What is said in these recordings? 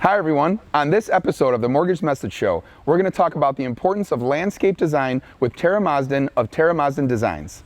Hi everyone. On this episode of the Mortgage Message Show, we're going to talk about the importance of landscape design with Tara Mozden of Tara Mozden Designs.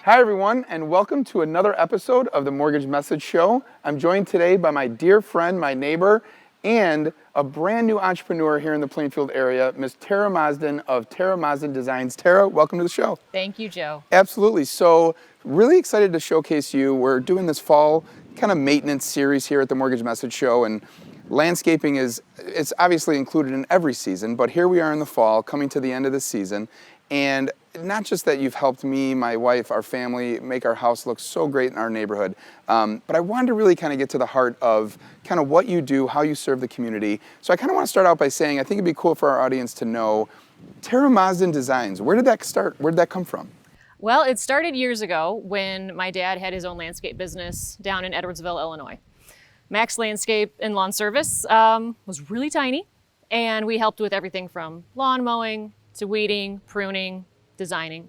Hi everyone, and welcome to another episode of the Mortgage Message Show. I'm joined today by my dear friend, my neighbor, and a brand new entrepreneur here in the Plainfield area, Ms. Tara Mozden of Tara Mozden Designs. Tara, welcome to the show. Thank you, Joe. Absolutely. So, really excited to showcase you. We're doing this fall kind of maintenance series here at the Mortgage Message Show, and landscaping it's obviously included in every season, but here we are in the fall, coming to the end of the season, and not just that you've helped me, my wife, our family make our house look so great in our neighborhood, but I wanted to really kind of get to the heart of kind of what you do, how you serve the community. So I kind of want to start out by saying I think it'd be cool for our audience to know Tara Mozden Designs. Where did that start? Where did that come from? Well, it started years ago when my dad had his own landscape business down in Edwardsville, Illinois. Max Landscape and Lawn Service was really tiny, and we helped with everything from lawn mowing to weeding, pruning, designing.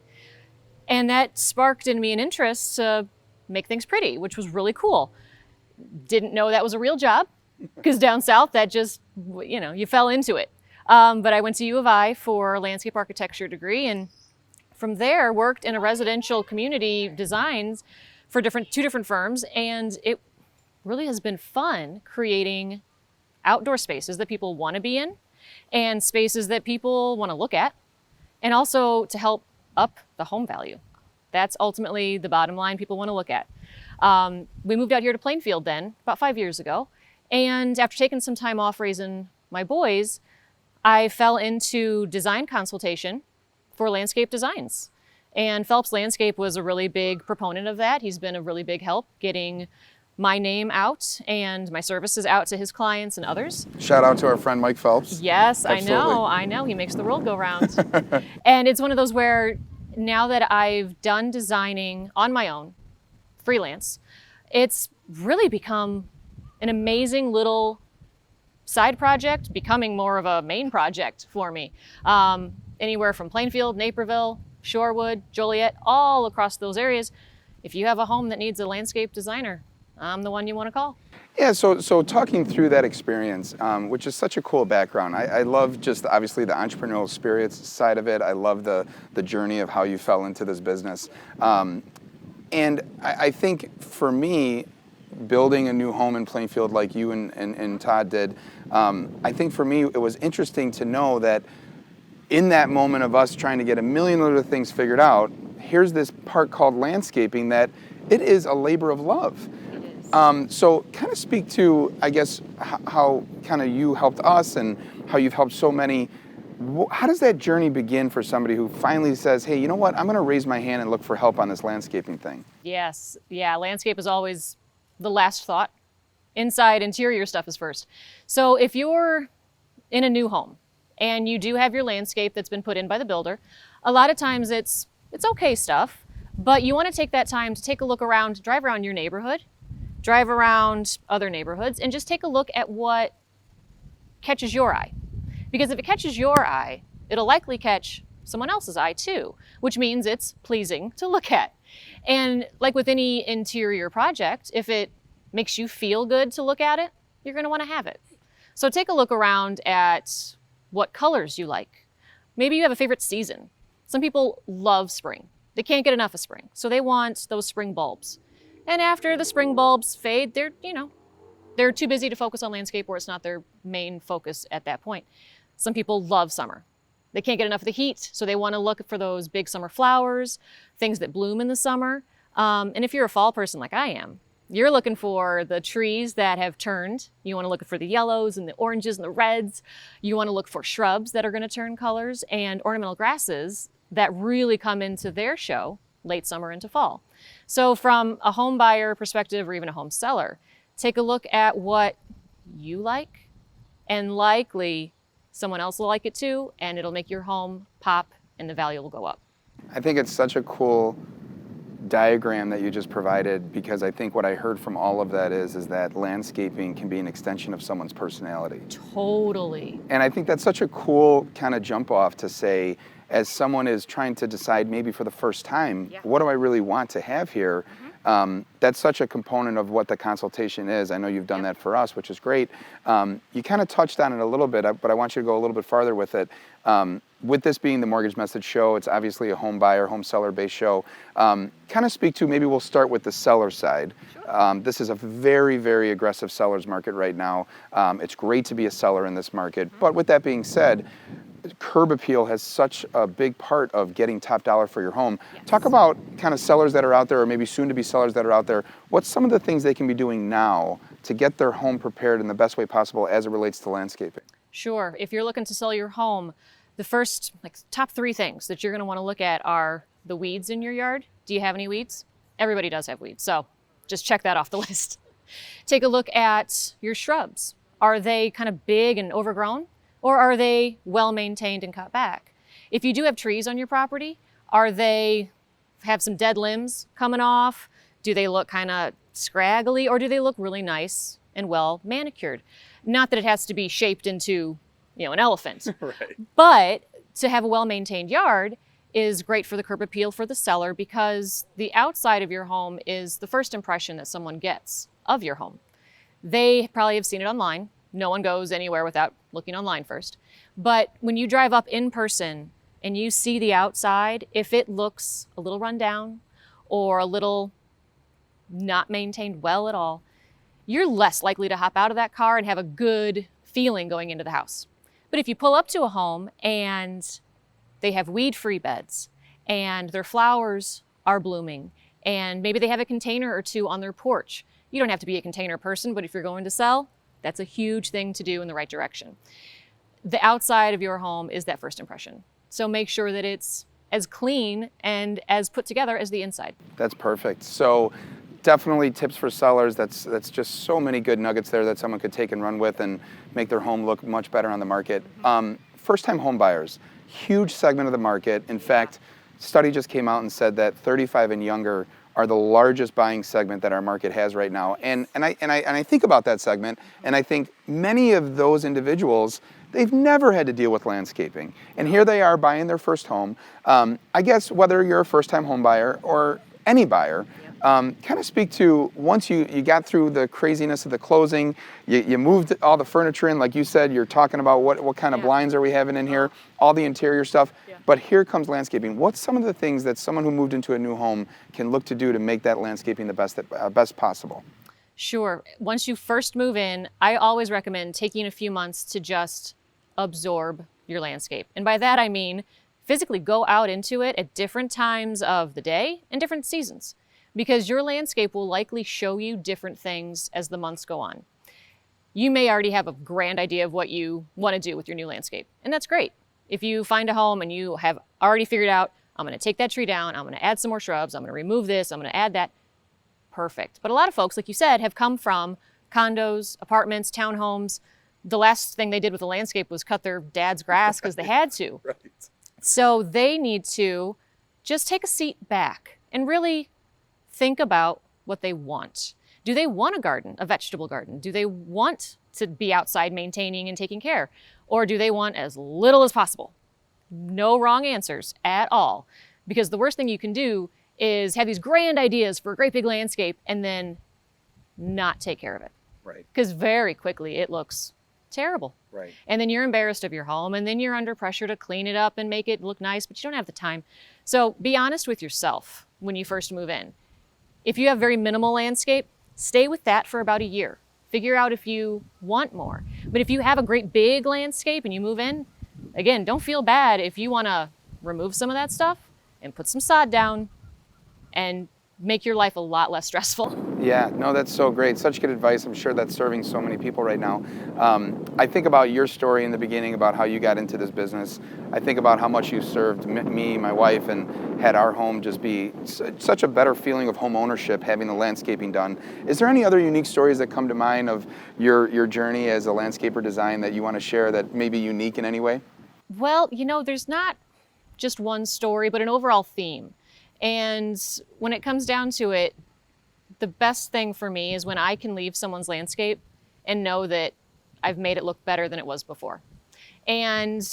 And that sparked in me an interest to make things pretty, which was really cool. Didn't know that was a real job, because down south that just, you fell into it. But I went to U of I for a landscape architecture degree, and from there worked in a residential community designs for two different firms, and it really has been fun creating outdoor spaces that people want to be in and spaces that people want to look at, and also to help up the home value. That's ultimately the bottom line people want to look at. We moved out here to Plainfield then, about 5 years ago, and after taking some time off raising my boys, I fell into design consultation for landscape designs. And Phelps Landscape was a really big proponent of that. He's been a really big help getting my name out and my services out to his clients and others. Shout out to our friend Mike Phelps. Yes, Absolutely. I know. He makes the world go round. And it's one of those where now that I've done designing on my own, freelance, it's really become an amazing little side project, becoming more of a main project for me. Anywhere from Plainfield, Naperville, Shorewood, Joliet, all across those areas. If you have a home that needs a landscape designer, I'm the one you want to call. Yeah, so talking through that experience, which is such a cool background. I love just obviously the entrepreneurial spirit side of it. I love the journey of how you fell into this business. And I think for me, building a new home in Plainfield like you and Todd did, I think for me it was interesting to know that in that moment of us trying to get a million other things figured out, here's this part called landscaping that it is a labor of love. So kind of speak to, I guess, how kind of you helped us and how you've helped so many. How does that journey begin for somebody who finally says, hey, you know what, I'm going to raise my hand and look for help on this landscaping thing? Yes, yeah, landscape is always the last thought. Inside, interior stuff is first. So if you're in a new home and you do have your landscape that's been put in by the builder, a lot of times it's okay stuff, but you want to take that time to take a look around, drive around your neighborhood, drive around other neighborhoods, and just take a look at what catches your eye. Because if it catches your eye, it'll likely catch someone else's eye too, which means it's pleasing to look at. And like with any interior project, if it makes you feel good to look at it, you're going to want to have it. So take a look around at what colors you like. Maybe you have a favorite season. Some people love spring. They can't get enough of spring, so they want those spring bulbs. And after the spring bulbs fade, they're too busy to focus on landscape, or it's not their main focus at that point. Some people love summer. They can't get enough of the heat, so they want to look for those big summer flowers, things that bloom in the summer. And if you're a fall person like I am, you're looking for the trees that have turned. You want to look for the yellows and the oranges and the reds. You want to look for shrubs that are going to turn colors, and ornamental grasses that really come into their show late summer into fall. So from a home buyer perspective, or even a home seller, take a look at what you like, and likely someone else will like it too, and it'll make your home pop and the value will go up. I think it's such a cool diagram that you just provided, because I think what I heard from all of that is that landscaping can be an extension of someone's personality. Totally. And I think that's such a cool kind of jump off to say, as someone is trying to decide maybe for the first time, Yeah. what do I really want to have here? That's such a component of what the consultation is. I know you've done that for us, which is great. You kind of touched on it a little bit, but I want you to go a little bit farther with it. With this being the Mortgage Message Show, it's obviously a home buyer, home seller based show. Kind of speak to, maybe we'll start with the seller side. Sure. This is a very, very aggressive seller's market right now. It's great to be a seller in this market. But with that being said, curb appeal has such a big part of getting top dollar for your home. Yes. Talk about kind of sellers that are out there, or maybe soon to be sellers that are out there. What's some of the things they can be doing now to get their home prepared in the best way possible as it relates to landscaping? Sure. If you're looking to sell your home, the first top 3 things that you're going to want to look at are the weeds in your yard. Do you have any weeds? Everybody does have weeds, so just check that off the list. Take a look at your shrubs. Are they kind of big and overgrown? Or are they well maintained and cut back? If you do have trees on your property, are they have some dead limbs coming off? Do they look kind of scraggly, or do they look really nice and well manicured? Not that it has to be shaped into, an elephant. Right. But to have a well maintained yard is great for the curb appeal for the seller, because the outside of your home is the first impression that someone gets of your home. They probably have seen it online. No one goes anywhere without looking online first. But when you drive up in person and you see the outside, if it looks a little run down or a little not maintained well at all, you're less likely to hop out of that car and have a good feeling going into the house. But if you pull up to a home and they have weed-free beds and their flowers are blooming and maybe they have a container or 2 on their porch, you don't have to be a container person, but if you're going to sell, that's a huge thing to do in the right direction. The outside of your home is that first impression. So make sure that it's as clean and as put together as the inside. That's perfect. So definitely tips for sellers. That's just so many good nuggets there that someone could take and run with and make their home look much better on the market. First-time home buyers, huge segment of the market. In fact, study just came out and said that 35 and younger are the largest buying segment that our market has right now. And I think about that segment, and I think many of those individuals, they've never had to deal with landscaping. And here they are buying their first home. I guess whether you're a first-time home buyer or any buyer, kind of speak to, once you got through the craziness of the closing, you moved all the furniture in, like you said, you're talking about what kind of blinds are we having in here, all the interior stuff, but here comes landscaping. What's some of the things that someone who moved into a new home can look to do to make that landscaping the best possible? Sure. Once you first move in, I always recommend taking a few months to just absorb your landscape. And by that I mean physically go out into it at different times of the day and different seasons, because your landscape will likely show you different things as the months go on. You may already have a grand idea of what you want to do with your new landscape, and that's great. If you find a home and you have already figured out, I'm going to take that tree down, I'm going to add some more shrubs, I'm going to remove this, I'm going to add that, perfect. But a lot of folks, like you said, have come from condos, apartments, townhomes. The last thing they did with the landscape was cut their dad's grass because they had to. Right. So they need to just take a seat back and really think about what they want. Do they want a garden, a vegetable garden? Do they want to be outside maintaining and taking care? Or do they want as little as possible? No wrong answers at all. Because the worst thing you can do is have these grand ideas for a great big landscape and then not take care of it. Right. Because very quickly it looks terrible. Right. And then you're embarrassed of your home, and then you're under pressure to clean it up and make it look nice, but you don't have the time. So be honest with yourself when you first move in. If you have very minimal landscape, stay with that for about a year. Figure out if you want more. But if you have a great big landscape and you move in, again, don't feel bad if you want to remove some of that stuff and put some sod down and make your life a lot less stressful. Yeah, no, that's so great. Such good advice. I'm sure that's serving so many people right now. I think about your story in the beginning about how you got into this business. I think about how much you served me, my wife, and had our home just be such a better feeling of home ownership, having the landscaping done. Is there any other unique stories that come to mind of your journey as a landscaper design that you want to share that may be unique in any way? Well, there's not just one story, but an overall theme. And when it comes down to it, the best thing for me is when I can leave someone's landscape and know that I've made it look better than it was before. And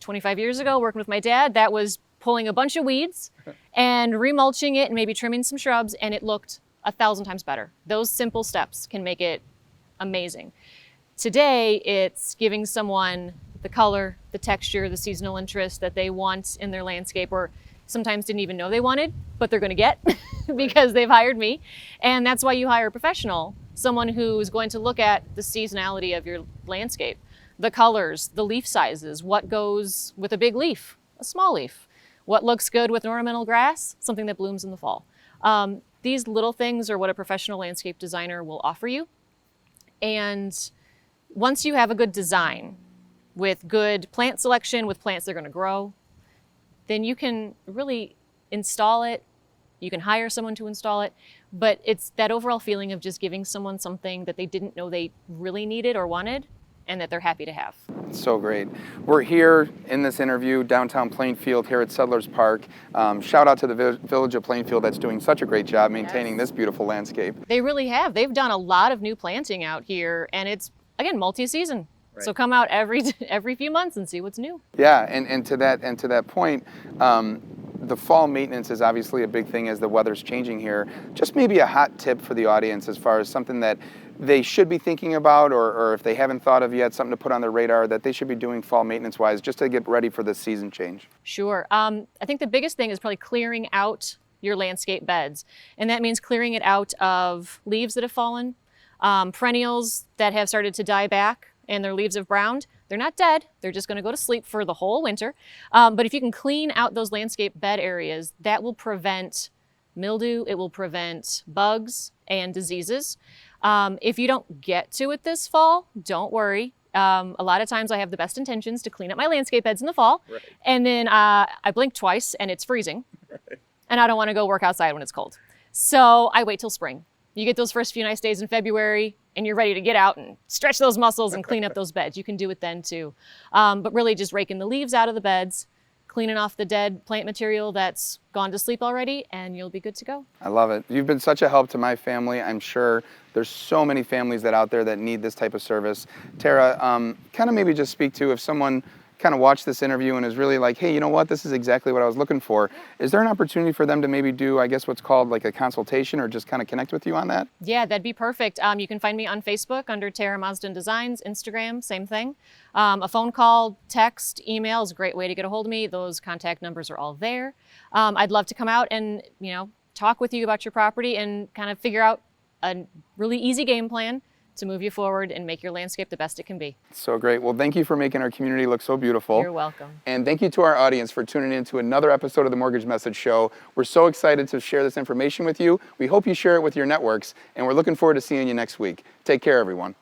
25 years ago, working with my dad, that was pulling a bunch of weeds and remulching it and maybe trimming some shrubs, and it looked 1,000 times better. Those simple steps can make it amazing. Today, it's giving someone the color, the texture, the seasonal interest that they want in their landscape, or sometimes didn't even know they wanted, but they're going to get because they've hired me. And that's why you hire a professional, someone who's going to look at the seasonality of your landscape, the colors, the leaf sizes, what goes with a big leaf, a small leaf, what looks good with an ornamental grass, something that blooms in the fall. These little things are what a professional landscape designer will offer you. And once you have a good design with good plant selection, with plants that are going to grow, then you can really install it. You can hire someone to install it, but it's that overall feeling of just giving someone something that they didn't know they really needed or wanted, and that they're happy to have. So great. We're here in this interview, downtown Plainfield, here at Settlers Park. Shout out to the Village of Plainfield that's doing such a great job maintaining this beautiful landscape. They really have. They've done a lot of new planting out here, and it's, again, multi-season. Right. So come out every few months and see what's new. Yeah, and to that point, the fall maintenance is obviously a big thing as the weather's changing here. Just maybe a hot tip for the audience as far as something that they should be thinking about, or if they haven't thought of yet, something to put on their radar that they should be doing fall maintenance-wise just to get ready for the season change. Sure. I think the biggest thing is probably clearing out your landscape beds. And that means clearing it out of leaves that have fallen, perennials that have started to die back and their leaves have browned. They're not dead. They're just going to go to sleep for the whole winter. But if you can clean out those landscape bed areas, that will prevent mildew. It will prevent bugs and diseases. If you don't get to it this fall, don't worry. A lot of times I have the best intentions to clean up my landscape beds in the fall. Right. And then I blink twice and it's freezing. Right. And I don't want to go work outside when it's cold. So I wait till spring. You get those first few nice days in February and you're ready to get out and stretch those muscles and clean up those beds. You can do it then too. But really just raking the leaves out of the beds, cleaning off the dead plant material that's gone to sleep already, and you'll be good to go. I love it. You've been such a help to my family. I'm sure there's so many families out there that need this type of service. Tara, kind of maybe just speak to if someone kind of watched this interview and is really like, hey, you know what, this is exactly what I was looking for. Is there an opportunity for them to maybe do, I guess, what's called like a consultation or just kind of connect with you on that? Yeah, that'd be perfect. You can find me on Facebook under Tara Mozden Designs, Instagram, same thing. A phone call, text, email is a great way to get a hold of me. Those contact numbers are all there. I'd love to come out and, talk with you about your property and kind of figure out a really easy game plan to move you forward and make your landscape the best it can be. So great. Well, thank you for making our community look so beautiful. You're welcome. And thank you to our audience for tuning in to another episode of the Mortgage Message Show. We're so excited to share this information with you. We hope you share it with your networks, and we're looking forward to seeing you next week. Take care, everyone.